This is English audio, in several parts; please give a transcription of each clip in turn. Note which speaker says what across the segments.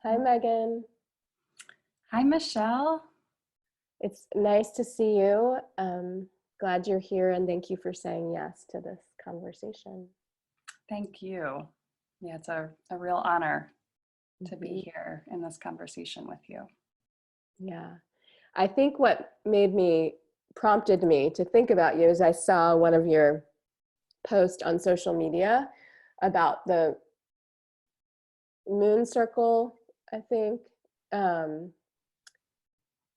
Speaker 1: Hi, Megan.
Speaker 2: Hi, Michelle.
Speaker 1: It's nice to see you. Glad you're here and thank you for saying yes to this conversation.
Speaker 2: Thank you. Yeah, it's a real honor to be
Speaker 1: Mhm.
Speaker 2: here in this conversation with you.
Speaker 1: Yeah. I think what prompted me to think about you is I saw one of your posts on social media about the moon circle, I think, um,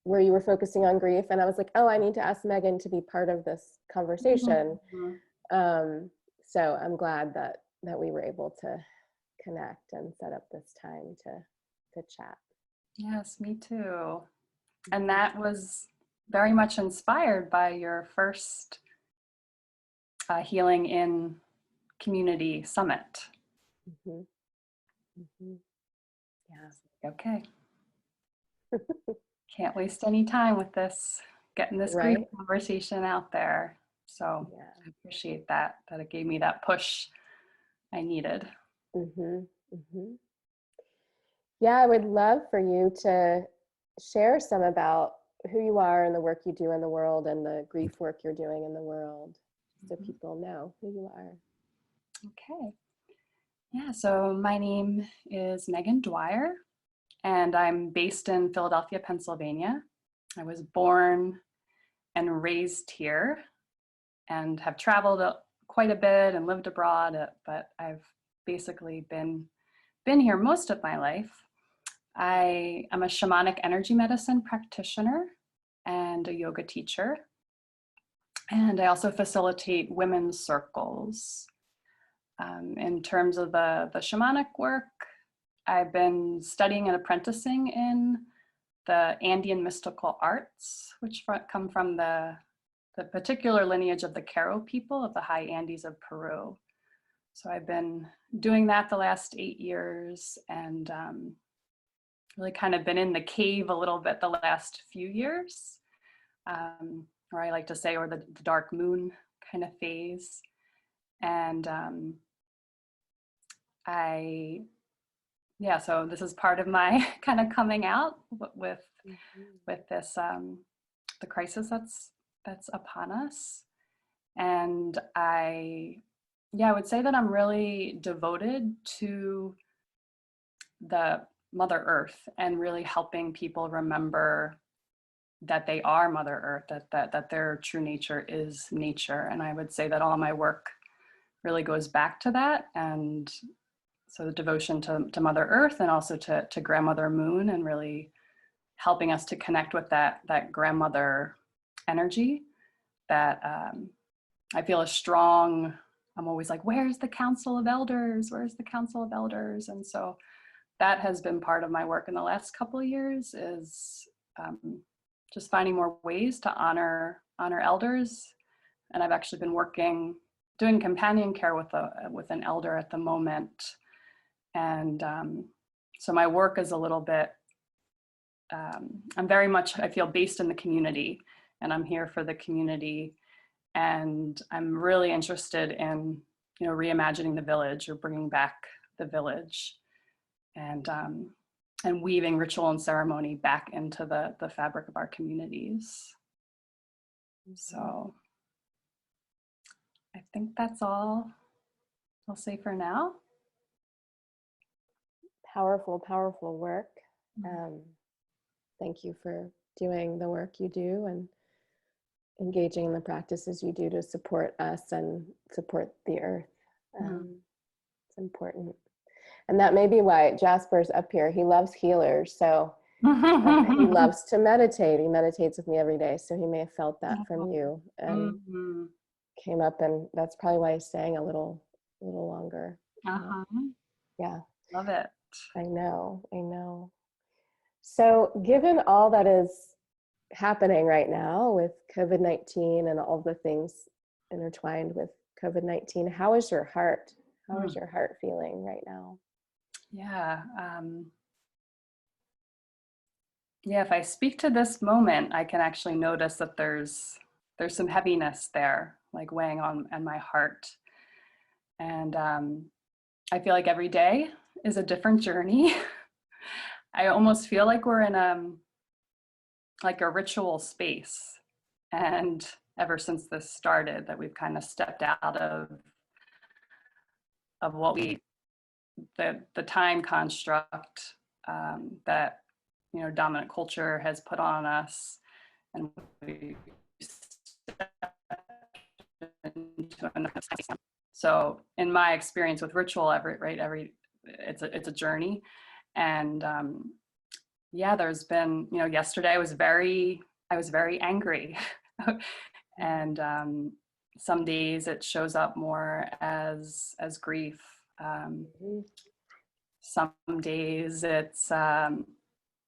Speaker 1: where you were focusing on grief. And I was like, oh, I need to ask Megan to be part of this conversation.
Speaker 2: Mhm.
Speaker 1: Um, so I'm glad that we were able to connect and set up this time to chat.
Speaker 2: Yes, me too. And that was very much inspired by your first Healing in Community Summit.
Speaker 1: Mm-hmm. Mm-hmm. Yeah.
Speaker 2: Okay, can't waste any time with this, getting this grief
Speaker 1: Right.
Speaker 2: conversation out there. So
Speaker 1: Yeah.
Speaker 2: I appreciate that it gave me that push I needed.
Speaker 1: Mm-hmm. Mm-hmm. Yeah, I would love for you to share some about who you are and the work you do in the world and the grief work you're doing in the world so
Speaker 2: Mhm.
Speaker 1: people know who you are.
Speaker 2: Okay. Yeah, so my name is Meghan Dwyer, and I'm based in Philadelphia, Pennsylvania. I was born and raised here and have traveled quite a bit and lived abroad, but I've basically been here most of my life. I am a shamanic energy medicine practitioner and a yoga teacher, and I also facilitate women's circles. In terms of the shamanic work, I've been studying and apprenticing in the Andean mystical arts, which come from the particular lineage of the Q'ero people of the high Andes of Peru. So I've been doing that the last 8 years and really kind of been in the cave a little bit the last few years, or I like to say, or the dark moon kind of phase. And I yeah, so this is part of my kind of coming out with
Speaker 1: Mhm.
Speaker 2: with this the crisis that's upon us. And I would say that I'm really devoted to the Mother Earth and really helping people remember that they are Mother Earth, that their true nature is nature. And I would say that all my work really goes back to that. And so the devotion to Mother Earth and also to Grandmother Moon, and really helping us to connect with that grandmother energy that I feel a strong, I'm always like, where's the Council of Elders? Where's the Council of Elders? And so that has been part of my work in the last couple of years, is just finding more ways to honor elders. And I've actually been doing companion care with an elder at the moment. And so my work is a little bit, I'm very much, I feel, based in the community, and I'm here for the community. And I'm really interested in, reimagining the village, or bringing back the village, and weaving ritual and ceremony back into the fabric of our communities.
Speaker 1: Mhm.
Speaker 2: So I think that's all I'll say for now.
Speaker 1: Powerful, powerful work. Um, Thank you for doing the work you do and engaging in the practices you do to support us and support the earth.
Speaker 2: Mm.
Speaker 1: It's important. And that may be why Jasper's up here. He loves healers. So he loves to meditate. He meditates with me every day. So he may have felt that from you and
Speaker 2: Mhm.
Speaker 1: came up, and that's probably why he's staying a little longer.
Speaker 2: Uh-huh.
Speaker 1: Yeah,
Speaker 2: Love it.
Speaker 1: I know. I know. So given all that is happening right now with COVID-19 and all the things intertwined with COVID-19, how is your heart? How is
Speaker 2: Mm.
Speaker 1: your heart feeling right now?
Speaker 2: Yeah. Yeah, if I speak to this moment, I can actually notice that there's some heaviness there, like weighing on my heart. And I feel like every day is a different journey. I almost feel like we're in like a ritual space. And ever since this started, that we've kind of stepped out of what the time construct that, you know, dominant culture has put on us, and we into another system. So in my experience with ritual, it's a journey. And yeah, there's been, you know, yesterday I was very angry. And some days it shows up more as grief. Some days it's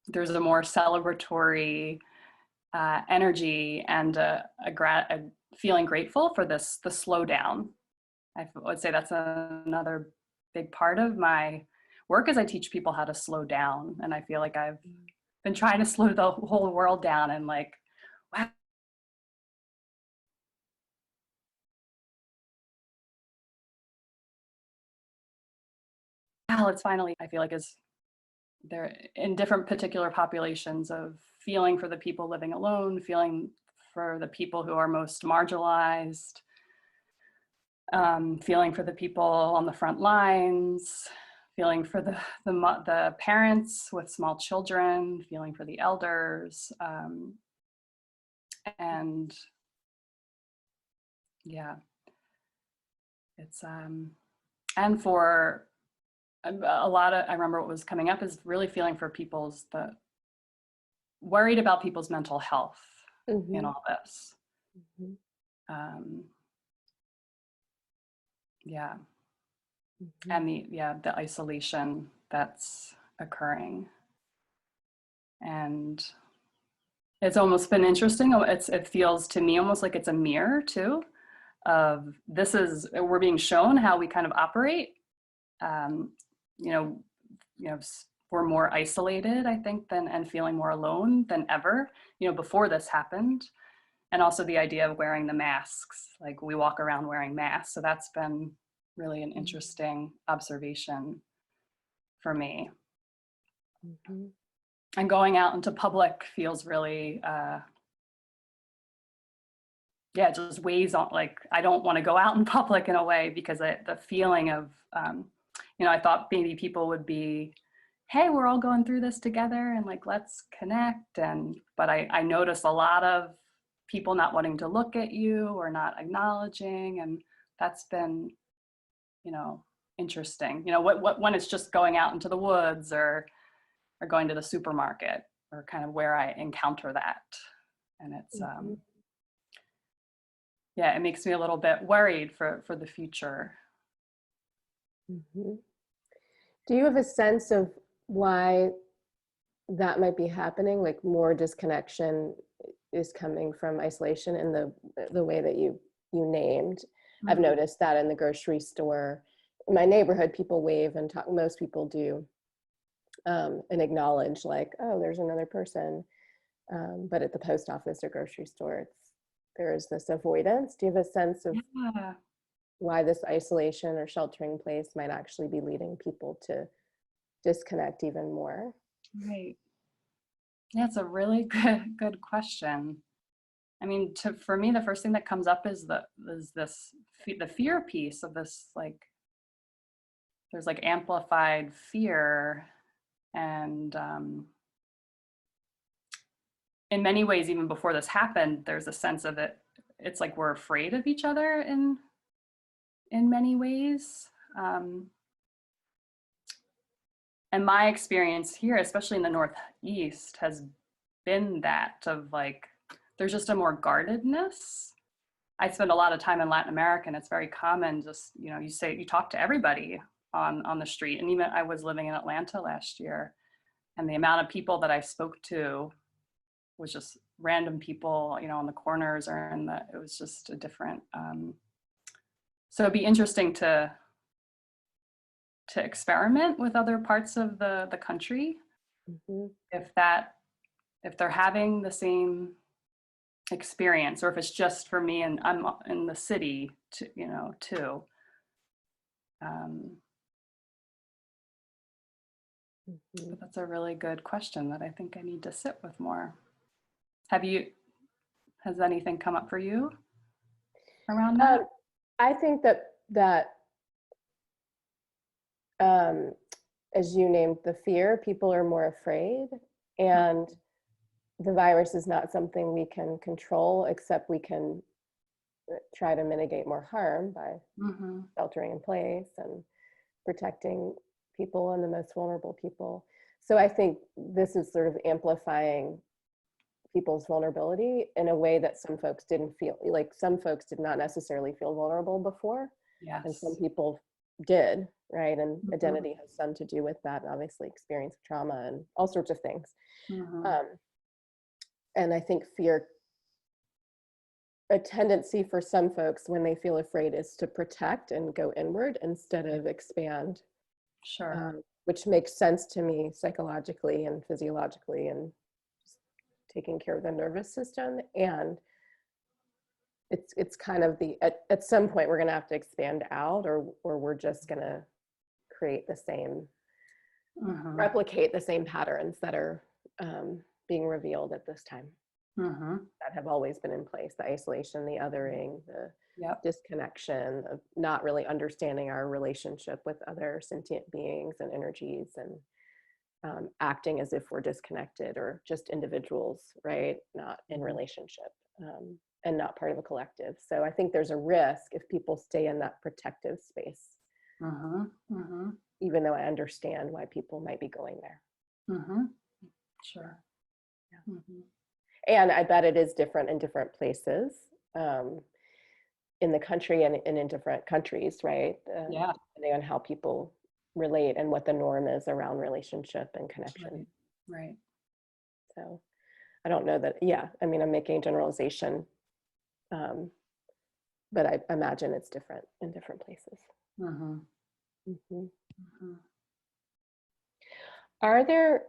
Speaker 2: there's a more celebratory energy and a feeling grateful for the slowdown. I would say that's another big part of my work, is I teach people how to slow down. And I feel like I've been trying to slow the whole world down, and like, wow, it's finally, I feel like, is there in different particular populations of feeling for the people living alone, feeling for the people who are most marginalized, feeling for the people on the front lines, feeling for the parents with small children, feeling for the elders, and yeah, it's and for a lot of, I remember what was coming up is really feeling for worried about people's mental health in all this. Yeah. And the isolation that's occurring. And it's almost been interesting. It feels to me almost like it's a mirror too, of we're being shown how we kind of operate. You know, we're more isolated, I think, and feeling more alone than ever, you know, before this happened. And also the idea of wearing the masks, like we walk around wearing masks. So that's been really an interesting observation for me. And going out into public feels really, it just weighs on, like, I don't want to go out in public in a way, because the feeling of, you know, I thought maybe people would be, hey, we're all going through this together and like, let's connect. But I notice a lot of people not wanting to look at you or not acknowledging. And that's been, you know, interesting. You know, when it's just going out into the woods or going to the supermarket, or kind of where I encounter that. And it's, it makes me a little bit worried for the future.
Speaker 1: Do you have a sense of why that might be happening? Like more disconnection is coming from isolation in the way that you named. I've noticed that in the grocery store. In my neighborhood, people wave and talk. Most people do, and acknowledge, like, oh, there's another person. But at the post office or grocery store, there is this avoidance. Do you have a sense of why this isolation or sheltering in place might actually be leading people to disconnect even more?
Speaker 2: Right. Yeah, it's a really good question. I mean, for me, the first thing that comes up is the fear piece of this. Like, there's like amplified fear, and in many ways, even before this happened, there's a sense of it. It's like we're afraid of each other in many ways. And my experience here, especially in the Northeast, has been that of like, there's just a more guardedness. I spend a lot of time in Latin America, and it's very common, just, you know, you talk to everybody on the street. And even I was living in Atlanta last year, and the amount of people that I spoke to was just random people, you know, on the corners or it was just a different, so it'd be interesting to experiment with other parts of the country. If they're having the same experience, or if it's just for me and I'm in the city too.
Speaker 1: Mhm.
Speaker 2: But that's a really good question that I think I need to sit with more. Has anything come up for you around that?
Speaker 1: Um, I think that um, as you named the fear, people are more afraid, and the virus is not something we can control, except we can try to mitigate more harm by
Speaker 2: Mm-hmm.
Speaker 1: sheltering in place and protecting people and the most vulnerable people. So I think this is sort of amplifying people's vulnerability in a way that some folks didn't feel. Like, some folks did not necessarily feel vulnerable before, and some
Speaker 2: Yes.
Speaker 1: people did, right? And
Speaker 2: Mm-hmm.
Speaker 1: identity has some to do with that, and obviously experience of trauma and all sorts of things.
Speaker 2: Mm-hmm.
Speaker 1: um, and I think fear, a tendency for some folks when they feel afraid, is to protect and go inward instead of expand,
Speaker 2: Sure.
Speaker 1: which makes sense to me psychologically and physiologically, and just taking care of the nervous system. And it's kind of the, at some point we're going to have to expand out, or we're just going to create the same,
Speaker 2: Mm-hmm.
Speaker 1: replicate the same patterns that are being revealed at this time,
Speaker 2: Mm-hmm.
Speaker 1: that have always been in place: the isolation, the othering, the
Speaker 2: Yep.
Speaker 1: disconnection of not really understanding our relationship with other sentient beings and energies, and acting as if we're disconnected or just individuals, right? Not in relationship, and not part of a collective. So I think there's a risk if people stay in that protective space,
Speaker 2: Mm-hmm. Mm-hmm.
Speaker 1: even though I understand why people might be going there.
Speaker 2: Mm-hmm. Sure.
Speaker 1: Yeah.
Speaker 2: Mm-hmm.
Speaker 1: And I bet it is different in different places, um, in the country, and in different countries, right?
Speaker 2: Yeah.
Speaker 1: Depending on how people relate and what the norm is around relationship and connection.
Speaker 2: Right. Right.
Speaker 1: So I don't know that, yeah, I mean, I'm making a generalization, um, but I imagine it's different in different places.
Speaker 2: Mm-hmm.
Speaker 1: Mhm.
Speaker 2: Mm-hmm.
Speaker 1: Are there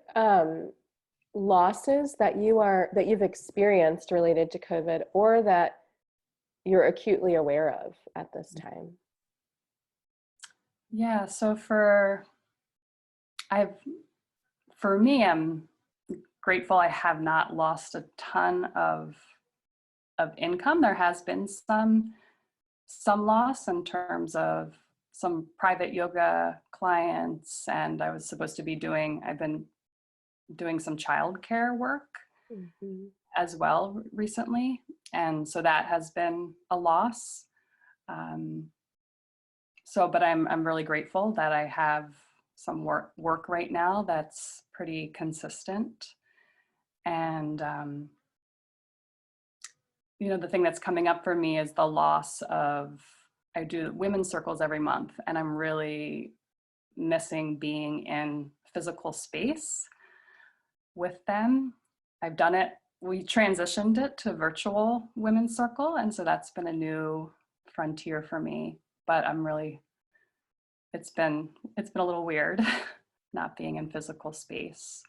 Speaker 1: losses that you've experienced related to COVID, or that you're acutely aware of at this time?
Speaker 2: Yeah. So I've, for me, I'm grateful I have not lost a ton of income. There has been some loss in terms of some private yoga clients, and I've been doing some childcare work
Speaker 1: Mhm.
Speaker 2: as well recently, and so that has been a loss. Um, but I'm really grateful that I have some work right now that's pretty consistent. And the thing that's coming up for me is the loss of, I do women's circles every month, and I'm really missing being in physical space with them. I've done it, we transitioned it to virtual women's circle, and so that's been a new frontier for me. But it's been a little weird not being in physical space.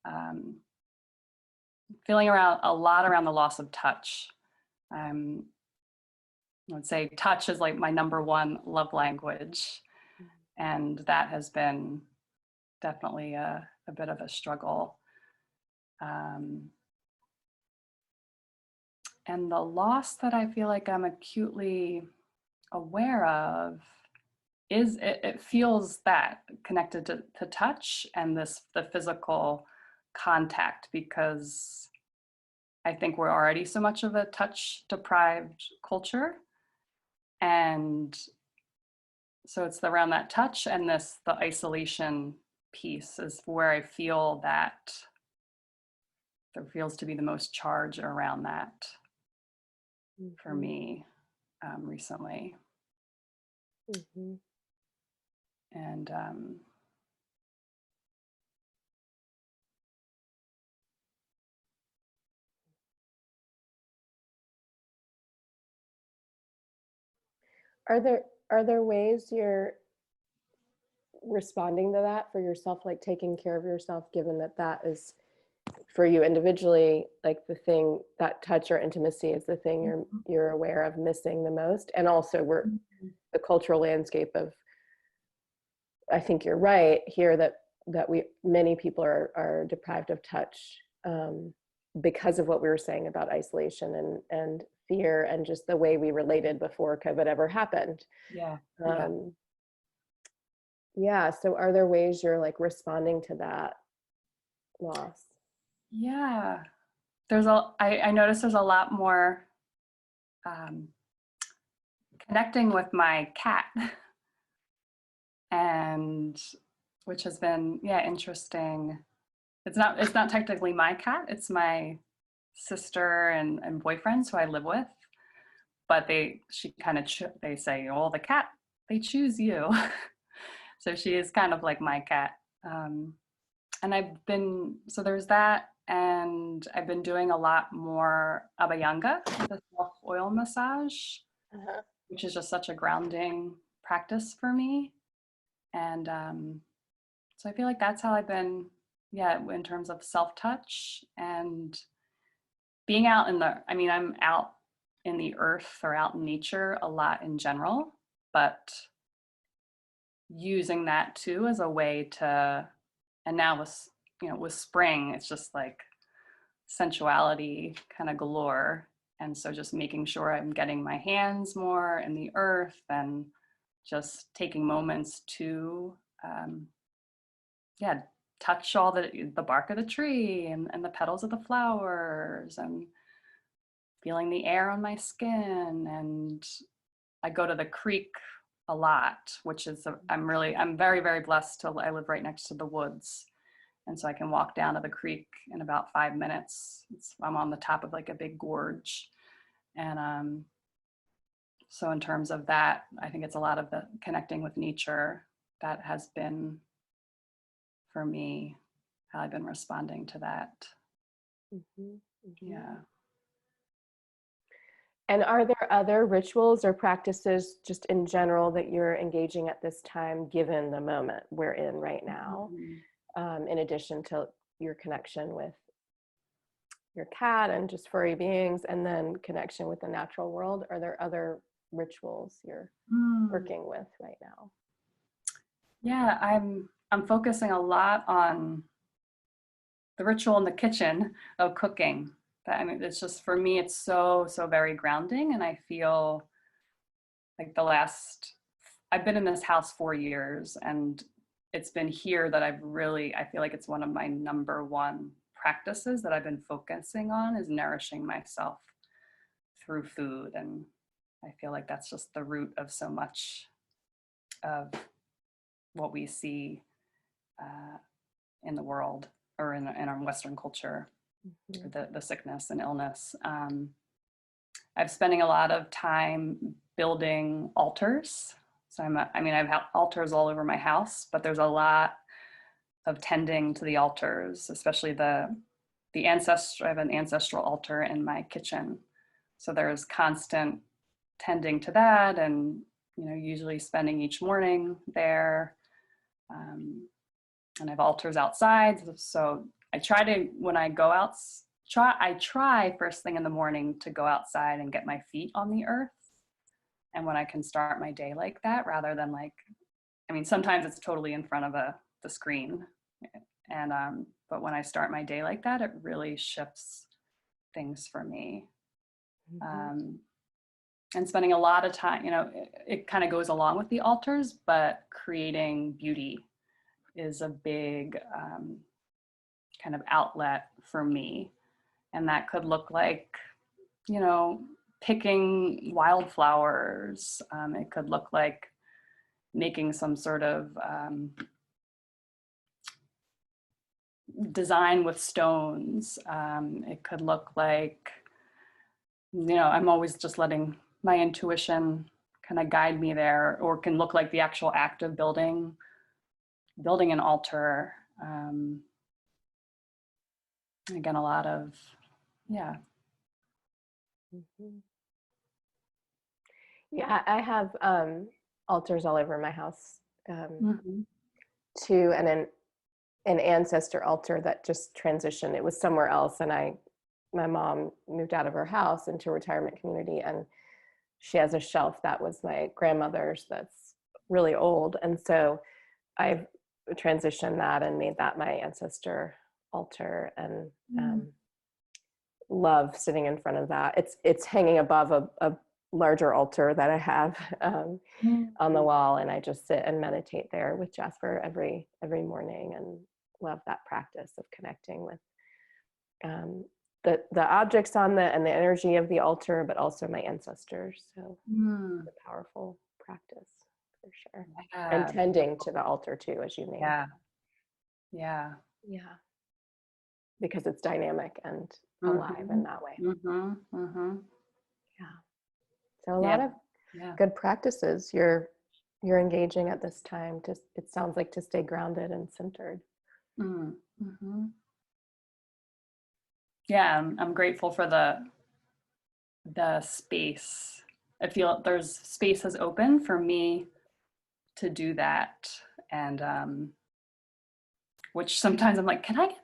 Speaker 2: Um, Feeling around a lot around the loss of touch. Um, I would say touch is like my number one love language, and that has been definitely a bit of a struggle. Um, and the loss that I feel like I'm acutely aware of is it feels that connected to touch and the physical contact, because I think we're already so much of a touch deprived culture. And so it's around that touch and the isolation piece is where I feel that there feels to be the most charge around that for
Speaker 1: Mhm.
Speaker 2: me recently.
Speaker 1: Mhm.
Speaker 2: And
Speaker 1: Are there ways you're responding to that for yourself, like taking care of yourself, given that that is for you individually, like the thing, that touch or intimacy is the thing you're aware of missing the most? And also the cultural landscape of, I think you're right here, that that many people are deprived of touch, because of what we were saying about isolation and fear and just the way we related before COVID ever happened.
Speaker 2: Yeah.
Speaker 1: Yeah. So are there ways you're like responding to that loss?
Speaker 2: Yeah. I noticed there's a lot more um, connecting with my cat, and which has been, interesting. It's not technically my cat, it's my sister and boyfriends who I live with, but they say, oh, the cat, they choose you. So she is kind of like my cat. And so there's that, and I've been doing a lot more Abhyanga, the self oil massage,
Speaker 1: Uh-huh.
Speaker 2: which is just such a grounding practice for me. And so I feel like that's how I've been, in terms of self-touch and being out I'm out in the earth or out in nature a lot in general, but using that too as a way to, and now with spring, it's just like sensuality kind of galore. And so just making sure I'm getting my hands more in the earth and just taking moments to, touch all the bark of the tree and the petals of the flowers and feeling the air on my skin. And I go to the creek a lot, which is, I'm very, very blessed I live right next to the woods. And so I can walk down to the creek in about 5 minutes. I'm on the top of like a big gorge. And so in terms of that, I think it's a lot of the connecting with nature that has been, for me, how I've been responding to that.
Speaker 1: Mm-hmm. Mm-hmm.
Speaker 2: Yeah.
Speaker 1: And are there other rituals or practices just in general that you're engaging at this time, given the moment we're in right now, in addition to your connection with your cat and just furry beings, and then connection with the natural world? Are there other rituals you're working with right now?
Speaker 2: Yeah, I'm focusing a lot on the ritual in the kitchen of cooking. It's just, for me, it's so very grounding. And I feel like I've been in this house 4 years, and it's been here that I feel like it's one of my number one practices that I've been focusing on, is nourishing myself through food. And I feel like that's just the root of so much of what we see in the world, or in our Western culture, the sickness and illness. I'm spending a lot of time building altars. So I have altars all over my house, but there's a lot of tending to the altars, especially the ancestral. I have an ancestral altar in my kitchen. So there's constant tending to that, and usually spending each morning there. And I have altars outside. So I try to, when I go out, I try first thing in the morning to go outside and get my feet on the earth. And when I can start my day like that, rather than sometimes it's totally in front of the screen. And, but when I start my day like that, it really shifts things for me. And spending a lot of time, it kind of goes along with the altars, but creating beauty is a big kind of outlet for me. And that could look like, picking wildflowers. It could look like making some sort of design with stones. It could look like, I'm always just letting my intuition kind of guide me there, or can look like the actual act of building an altar. Again, a lot of, yeah.
Speaker 1: Mm-hmm. Yeah, I have altars all over my house, too, and an ancestor altar that just transitioned. It was somewhere else, and my mom moved out of her house into a retirement community, and she has a shelf that was my grandmother's that's really old, and so I've transitioned that and made that my ancestor altar, and love sitting in front of that. It's hanging above a larger altar that I have on the wall, and I just sit and meditate there with Jasper every morning, and love that practice of connecting with the objects on and the energy of the altar, but also my ancestors. So it's a powerful practice for sure. And tending to the altar too, as you named.
Speaker 2: Yeah.
Speaker 1: Because it's dynamic and alive in that way. Yeah. So a lot of good practices you're engaging at this time. It sounds like to stay grounded and centered.
Speaker 2: Yeah, I'm grateful for the space. I feel there's space has opened for me to do that, and which sometimes I'm like, can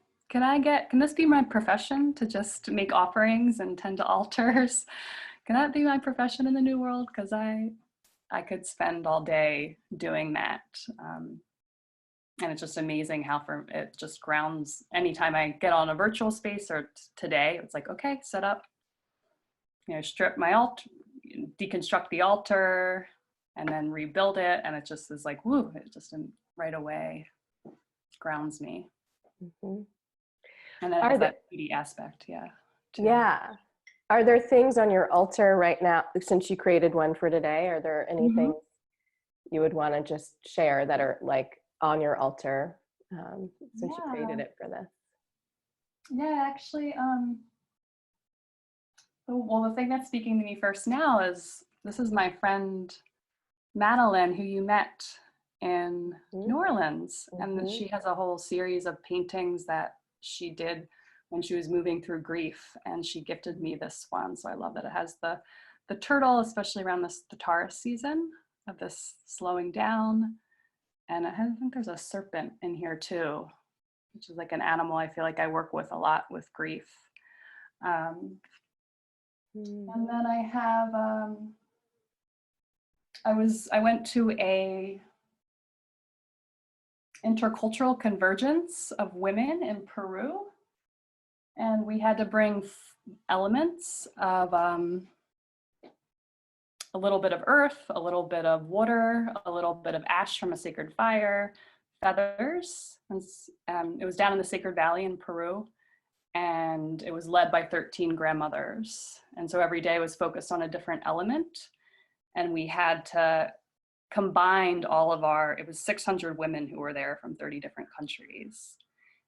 Speaker 2: this be my profession, to just make offerings and tend to altars? Can that be my profession in the new world? Because I could spend all day doing that. And it's just amazing how it just grounds. Anytime I get on a virtual space, or today, it's like, okay, set up, strip my altar, deconstruct the altar, and then rebuild it. And it just is like, woo, it just right away grounds me. And then it has that beauty aspect, too.
Speaker 1: Yeah. Are there things on your altar right now, since you created one for today, are there anything you would want to just share that are like on your altar since you created it for this?
Speaker 2: Yeah, actually, well, the thing that's speaking to me first now is, this is my friend Madeline, who you met in New Orleans. And she has a whole series of paintings that she did when she was moving through grief, and she gifted me this one. So I love that it has the turtle, especially around the Taurus season of this slowing down. And I think there's a serpent in here too, which is like an animal I feel like I work with a lot with grief. And then I have, I went to a intercultural convergence of women in Peru, and we had to bring elements of a little bit of earth, a little bit of water, a little bit of ash from a sacred fire, feathers. And it was down in the Sacred Valley in Peru, and it was led by 13 grandmothers. And so every day was focused on a different element, and we had to combine it was 600 women who were there from 30 different countries.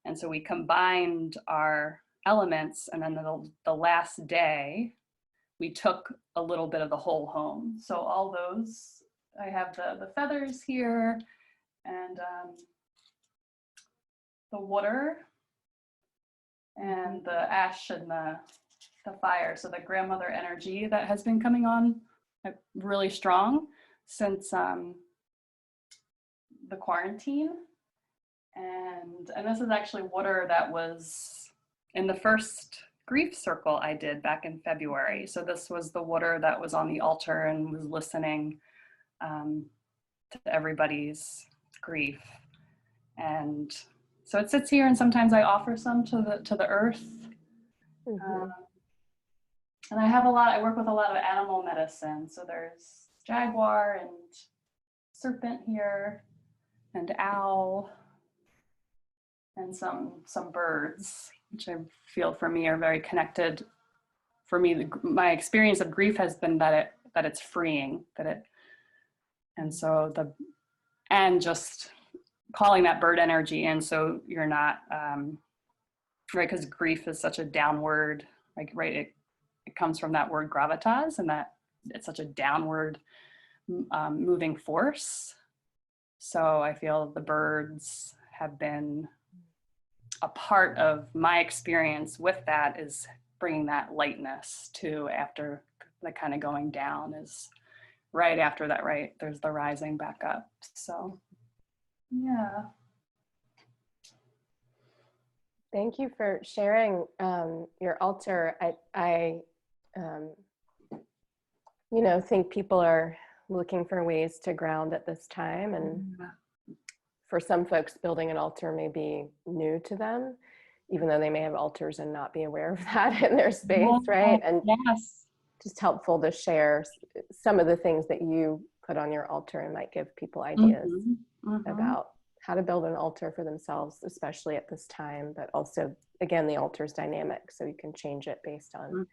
Speaker 2: And so we combined our elements, and then the last day, we took a little bit of the whole home. So all those, I have the feathers here, and the water, and the ash, and the fire. So the grandmother energy that has been coming on really strong since the quarantine. And this is actually water that was in the first grief circle I did back in February. So this was the water that was on the altar and was listening to everybody's grief. And so it sits here, and sometimes I offer some to the earth. And I work with a lot of animal medicine. So there's jaguar and serpent here, and owl, and some birds, which I feel for me are very connected. For me, my experience of grief has been that it's freeing, and just calling that bird energy in, so you're not right, because grief is such a downward, like, right, it comes from that word gravitas, and that it's such a downward moving force. So I feel the birds have been a part of my experience with that, is bringing that lightness to, after the kind of going down, is right after that, right, there's the rising back up. So yeah.
Speaker 1: Thank you for sharing your altar. I think people are looking for ways to ground at this time, and for some folks, building an altar may be new to them, even though they may have altars and not be aware of that in their space, right? And
Speaker 2: Yes.
Speaker 1: just helpful to share some of the things that you put on your altar and might give people ideas about how to build an altar for themselves, especially at this time, but also, again, the altar is dynamic, so you can change it based on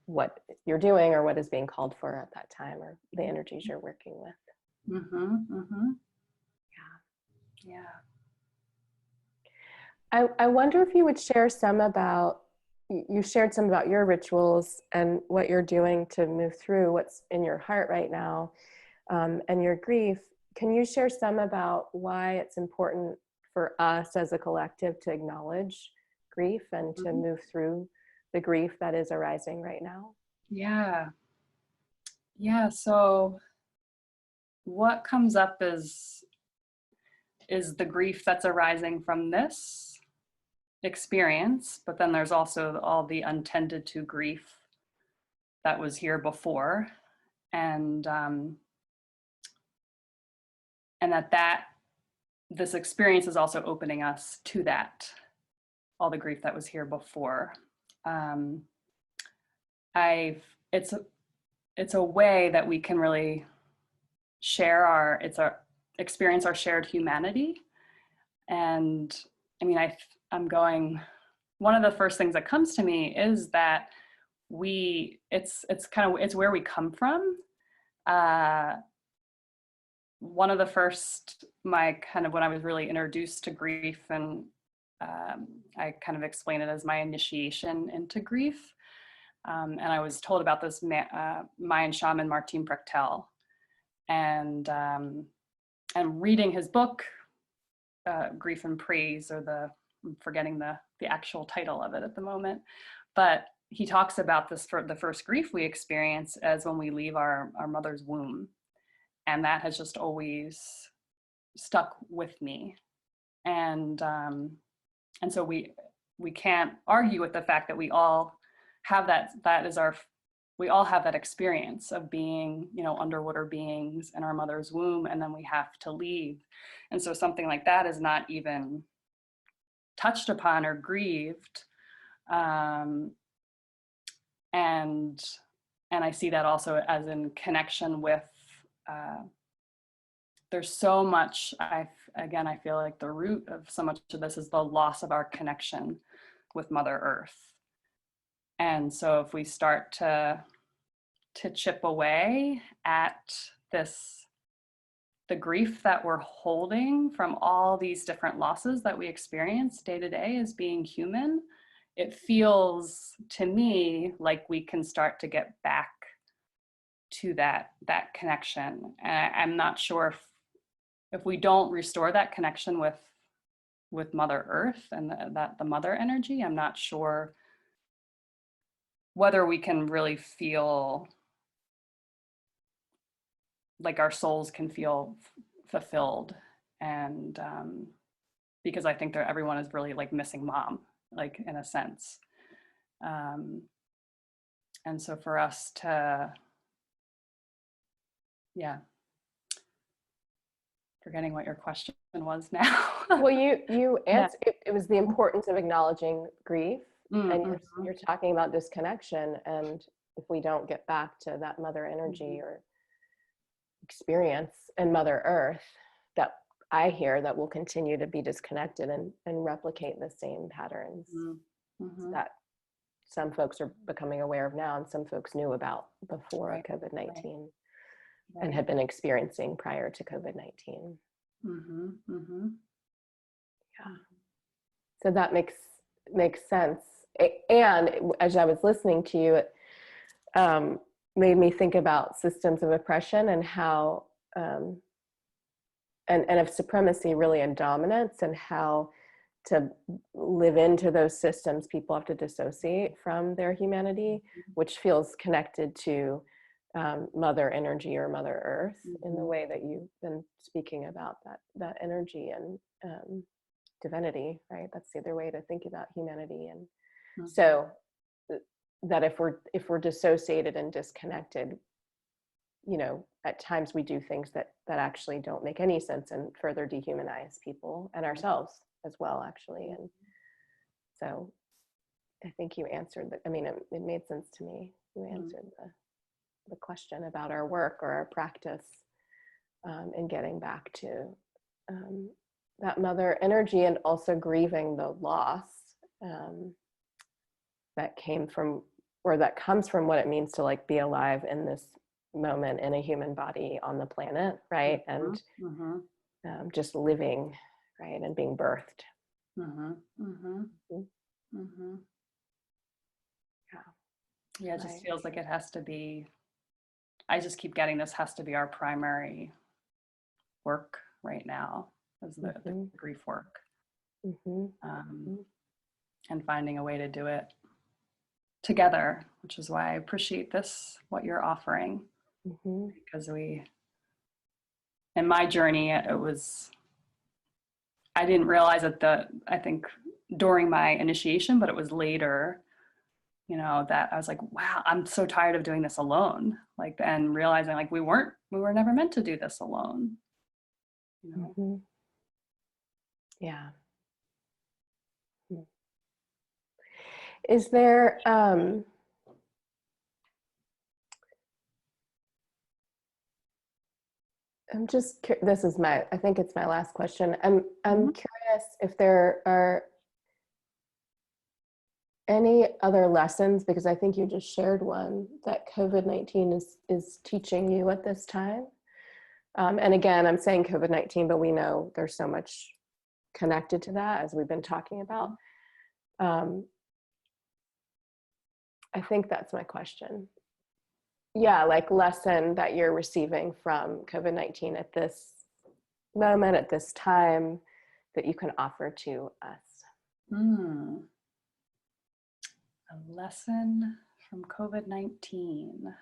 Speaker 1: what you're doing or what is being called for at that time, or the energies you're working with.
Speaker 2: Yeah.
Speaker 1: I wonder if you would share some about, you shared some about your rituals and what you're doing to move through what's in your heart right now, and your grief. Can you share some about why it's important for us as a collective to acknowledge grief and to move through the grief that is arising right now?
Speaker 2: Yeah. So what comes up is the grief that's arising from this experience, but then there's also all the untended to grief that was here before, and that this experience is also opening us to that, all the grief that was here before. It's a way that we can really share experience our shared humanity. And I mean, one of the first things that comes to me is that it's where we come from. One of the first, when I was really introduced to grief, and I kind of explain it as my initiation into grief. And I was told about this Mayan shaman, Martin Prechtel, and reading his book, Grief and Praise, or I'm forgetting the actual title of it at the moment, but he talks about this, for the first grief we experience, as when we leave our mother's womb. And that has just always stuck with me. And so we can't argue with the fact that we all have we all have that experience of being, underwater beings in our mother's womb, and then we have to leave. And so something like that is not even touched upon or grieved. And I see that also as in connection with, there's so much, I feel like the root of so much of this is the loss of our connection with Mother Earth. And so if we start to chip away at the grief that we're holding from all these different losses that we experience day to day as being human, it feels to me like we can start to get back to that connection. And I'm not sure if we don't restore that connection with Mother Earth and the mother energy, I'm not sure whether we can really feel like our souls can feel fulfilled. And because I think that everyone is really like missing mom, like in a sense. And so for us to, forgetting what your question was now.
Speaker 1: Well, you answered, it was the importance of acknowledging grief, and you're talking about disconnection, and if we don't get back to that mother energy or experience in Mother Earth, that I hear that we'll continue to be disconnected and replicate the same patterns that some folks are becoming aware of now and some folks knew about before COVID-19 and had been experiencing prior to COVID-19. Yeah. So that makes sense. And as I was listening to you, it made me think about systems of oppression and how, and of supremacy really and dominance, and how to live into those systems, people have to dissociate from their humanity, which feels connected to mother energy or Mother Earth in the way that you've been speaking about that energy and divinity, right? That's the other way to think about humanity. And so that if we're dissociated and disconnected, at times we do things that actually don't make any sense and further dehumanize people and ourselves as well, actually. And so I think you answered it made sense to me. You answered the question about our work or our practice in getting back to that mother energy, and also grieving the loss that came from, or that comes from, what it means to like be alive in this moment in a human body on the planet, right? And just living, right, and being birthed.
Speaker 2: Yeah, it just feels like it has to be, I just keep getting this has to be our primary work right now, is the grief work. And finding a way to do it together, which is why I appreciate what you're offering. Because in my journey, I didn't realize I think during my initiation, but it was later, that I was like, wow, I'm so tired of doing this alone. Like, and realizing like we were never meant to do this alone.
Speaker 1: Yeah. Is there, I think it's my last question. I'm curious if there are any other lessons, because I think you just shared one, that COVID-19 is teaching you at this time. And again, I'm saying COVID-19, but we know there's so much connected to that, as we've been talking about. I think that's my question. Yeah, like lesson that you're receiving from COVID-19 at this moment, at this time, that you can offer to us.
Speaker 2: A lesson from COVID-19.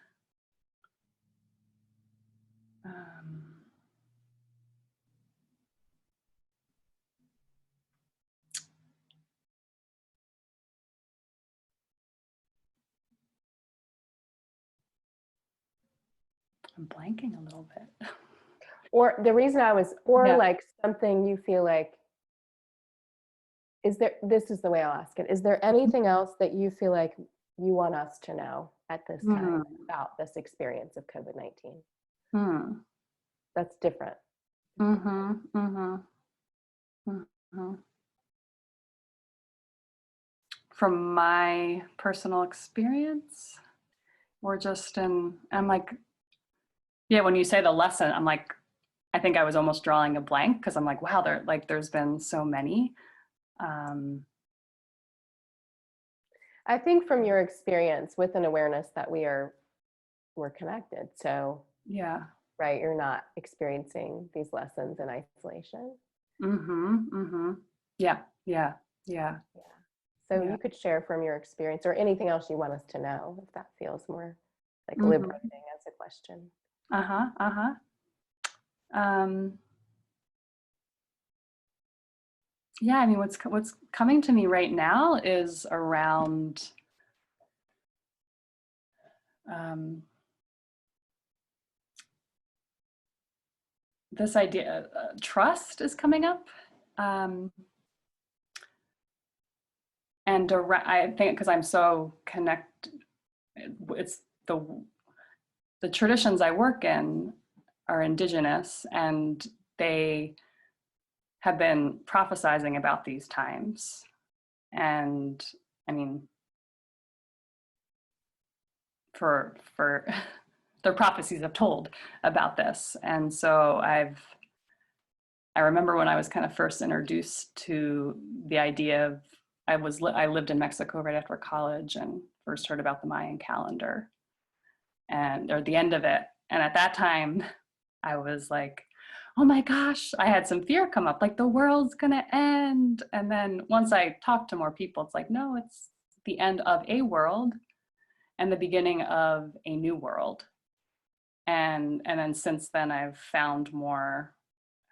Speaker 2: I'm blanking a little bit.
Speaker 1: Or the reason like something you feel like, this is the way I'll ask it. Is there anything else that you feel like you want us to know at this time about this experience of COVID-19? That's different.
Speaker 2: From my personal experience, or just I'm like, yeah, when you say the lesson, I'm like, I think I was almost drawing a blank, because I'm like, wow, there's been so many.
Speaker 1: I think from your experience, with an awareness that we're connected. So
Speaker 2: yeah,
Speaker 1: right, you're not experiencing these lessons in isolation.
Speaker 2: Yeah.
Speaker 1: So you could share from your experience, or anything else you want us to know, if that feels more like liberating as a question.
Speaker 2: Yeah, I mean, what's coming to me right now is around this idea, trust is coming up. And I think because I'm so connected, it's the traditions I work in are indigenous, and they have been prophesizing about these times. And I mean, for their prophecies have told about this. And so I remember when I was kind of first introduced to the idea of, I lived in Mexico right after college and first heard about the Mayan calendar, or the end of it. And at that time, I was like, oh my gosh, I had some fear come up, like the world's gonna end. And then once I talked to more people, it's like, no, it's the end of a world and the beginning of a new world. And then since then, I've found more,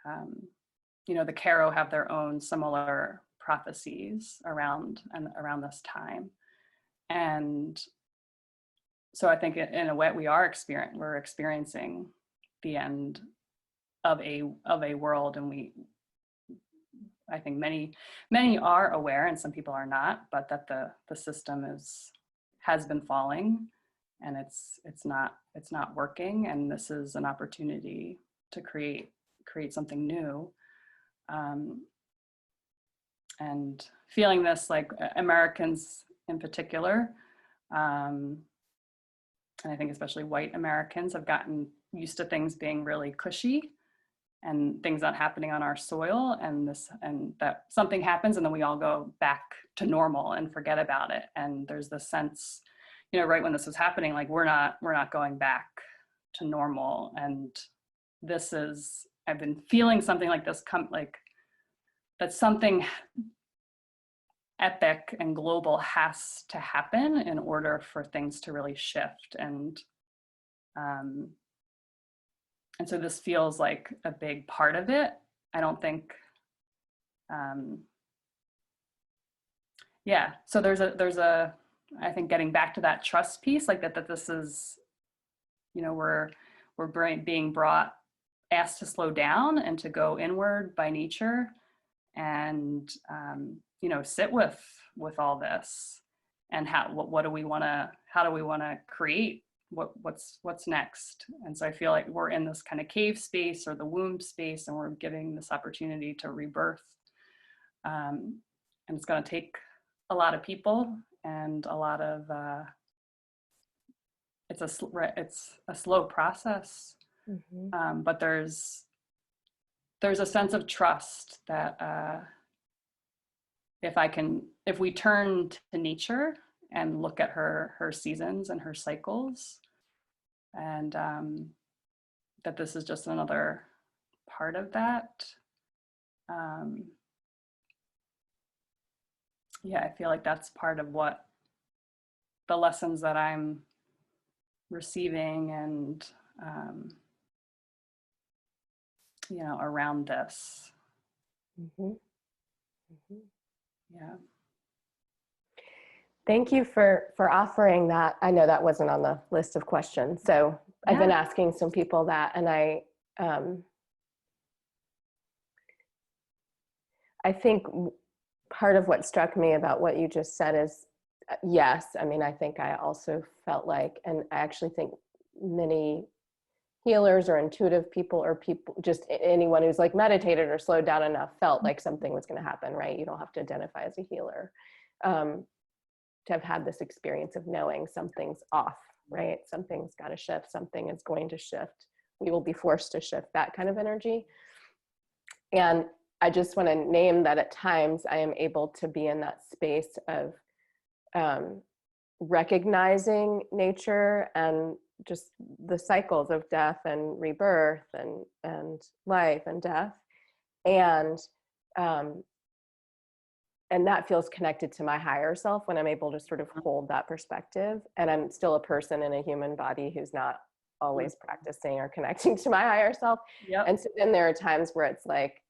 Speaker 2: the Karo have their own similar prophecies around this time. And so I think in a way we're experiencing the end of a world, and I think many are aware, and some people are not, but that the system has been falling, and it's not working, and this is an opportunity to create something new. And feeling this, like Americans in particular, and I think especially white Americans, have gotten used to things being really cushy and things not happening on our soil, and that something happens and then we all go back to normal and forget about it. And there's this sense, right when this was happening, like we're not going back to normal. And I've been feeling something like this that something epic and global has to happen in order for things to really shift. And so this feels like a big part of it. I don't think, so there's a, I think getting back to that trust piece, like that this is, we're being asked to slow down and to go inward by nature, and, sit with all this, and how do we want to create what's next. And so I feel like we're in this kind of cave space or the womb space, and we're getting this opportunity to rebirth. And it's going to take a lot of people and a lot of, it's a slow process.
Speaker 1: Mm-hmm.
Speaker 2: But there's a sense of trust that, if we turn to nature and look at her seasons and her cycles, and that this is just another part of that. I feel like that's part of what the lessons that I'm receiving, and around this.
Speaker 1: Mm-hmm. Mm-hmm.
Speaker 2: Yeah.
Speaker 1: Thank you for offering that. I know that wasn't on the list of questions, so I've been asking some people that, and I think part of what struck me about what you just said is, yes, I mean, I think I also felt like, and I actually think many healers or intuitive people, or people, just anyone who's like meditated or slowed down enough, felt like something was going to happen, right? You don't have to identify as a healer to have had this experience of knowing something's off, right? Something's got to shift, something is going to shift. We will be forced to shift, that kind of energy. And I just want to name that at times I am able to be in that space of recognizing nature and just the cycles of death and rebirth and life and death. And that feels connected to my higher self when I'm able to sort of hold that perspective. And I'm still a person in a human body who's not always practicing or connecting to my higher self.
Speaker 2: Yep.
Speaker 1: And so then there are times where it's like,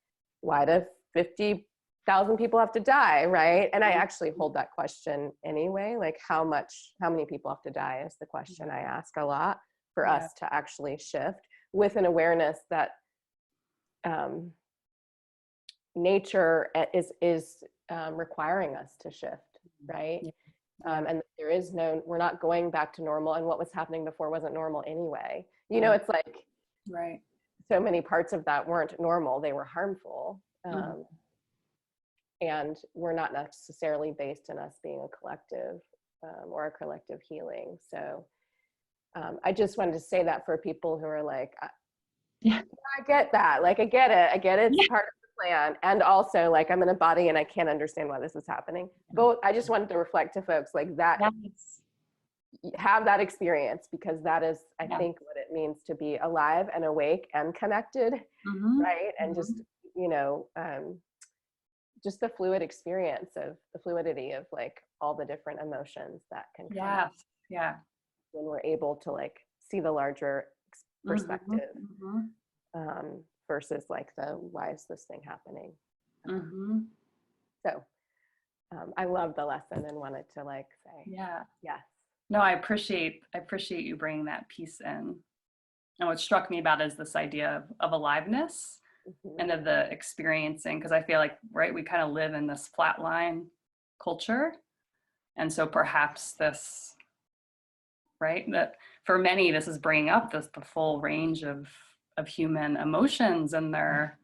Speaker 1: why do 50,000 people have to die, right? And I actually hold that question anyway, like how many people have to die is the question I ask a lot for us to actually shift, with an awareness that nature is requiring us to shift, right? And we're not going back to normal, and what was happening before wasn't normal anyway. It's like,
Speaker 2: right.
Speaker 1: So many parts of that weren't normal, they were harmful. And we're not necessarily based in us being a collective or a collective healing. So I just wanted to say that for people who are like, I get that. Like, I get it. It's part of the plan. And also, like, I'm in a body and I can't understand why this is happening. Both, I just wanted to reflect to folks like that. Have that experience, because that is, I think, what it means to be alive and awake and connected, right? And just, just the fluid experience of the fluidity of like all the different emotions that can come up when we're able to like see the larger perspective versus like why is this thing happening? So I love the lesson and wanted to like say, yes,
Speaker 2: No, I appreciate you bringing that piece in. And what struck me about is this idea of aliveness
Speaker 1: Mhm.
Speaker 2: and of the experiencing, because I feel like, right, we kind of live in this flatline culture. And so perhaps this, right, that for many, this is bringing up the full range of human emotions, and they're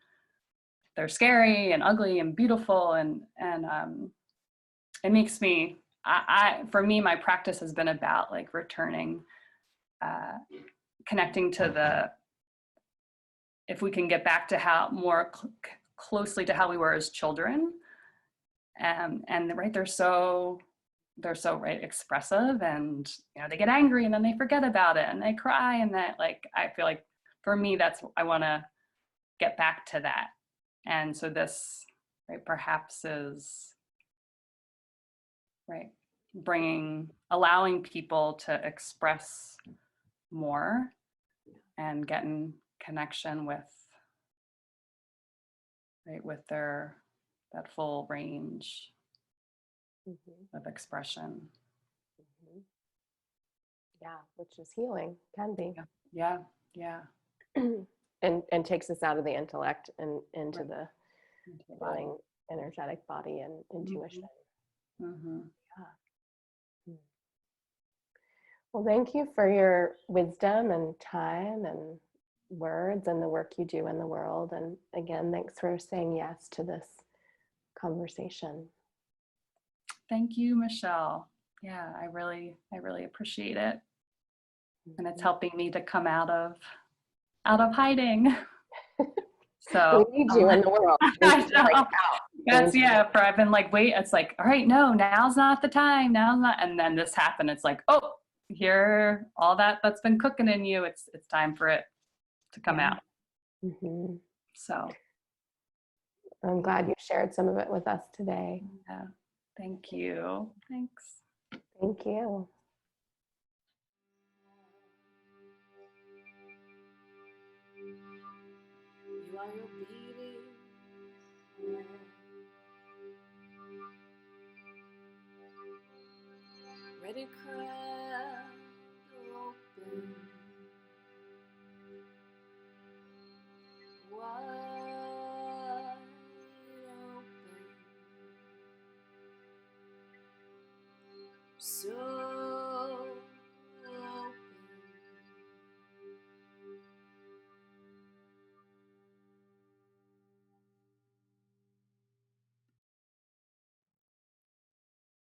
Speaker 2: scary and ugly and beautiful. And it makes me, for me, my practice has been about like returning, uh, connecting to if we can get back to how more closely to how we were as children. And right, they're so right expressive, and they get angry and then they forget about it and they cry, and that, like, I feel like for me, that's, I want to get back to that. And so this, right, perhaps is, right, allowing people to express more and get in connection with, right, with that full range
Speaker 1: Mhm.
Speaker 2: of expression.
Speaker 1: Mhm. Yeah, which is healing, can be.
Speaker 2: Yeah, yeah, yeah.
Speaker 1: And takes us out of the intellect and into
Speaker 2: Right,
Speaker 1: the
Speaker 2: into the body.
Speaker 1: feeling, energetic body and intuition.
Speaker 2: Mm-hmm.
Speaker 1: Yeah. Mm. Well, thank you for your wisdom and time and words and the work you do in the world. And again, thanks for saying yes to this conversation.
Speaker 2: Thank you, Michelle. Yeah, I really appreciate it. And it's
Speaker 1: Mhm.
Speaker 2: helping me to come out of hiding.
Speaker 1: We
Speaker 2: So
Speaker 1: need you in the world. We
Speaker 2: I
Speaker 1: need you like
Speaker 2: know.
Speaker 1: out. We
Speaker 2: That's,
Speaker 1: need you.
Speaker 2: yeah, for I've been like, wait, it's like, all right, no, now's not the time. Now's not, and then this happened. It's like, oh, here, all that's been cooking in you. It's time for it to come
Speaker 1: Yeah.
Speaker 2: out.
Speaker 1: Hmm.
Speaker 2: So
Speaker 1: I'm
Speaker 2: yeah,
Speaker 1: glad you shared some of it with us today.
Speaker 2: yeah. Thank you. Thanks.
Speaker 1: Thank you.
Speaker 3: You are your beating heart, ready crack open, wide open. So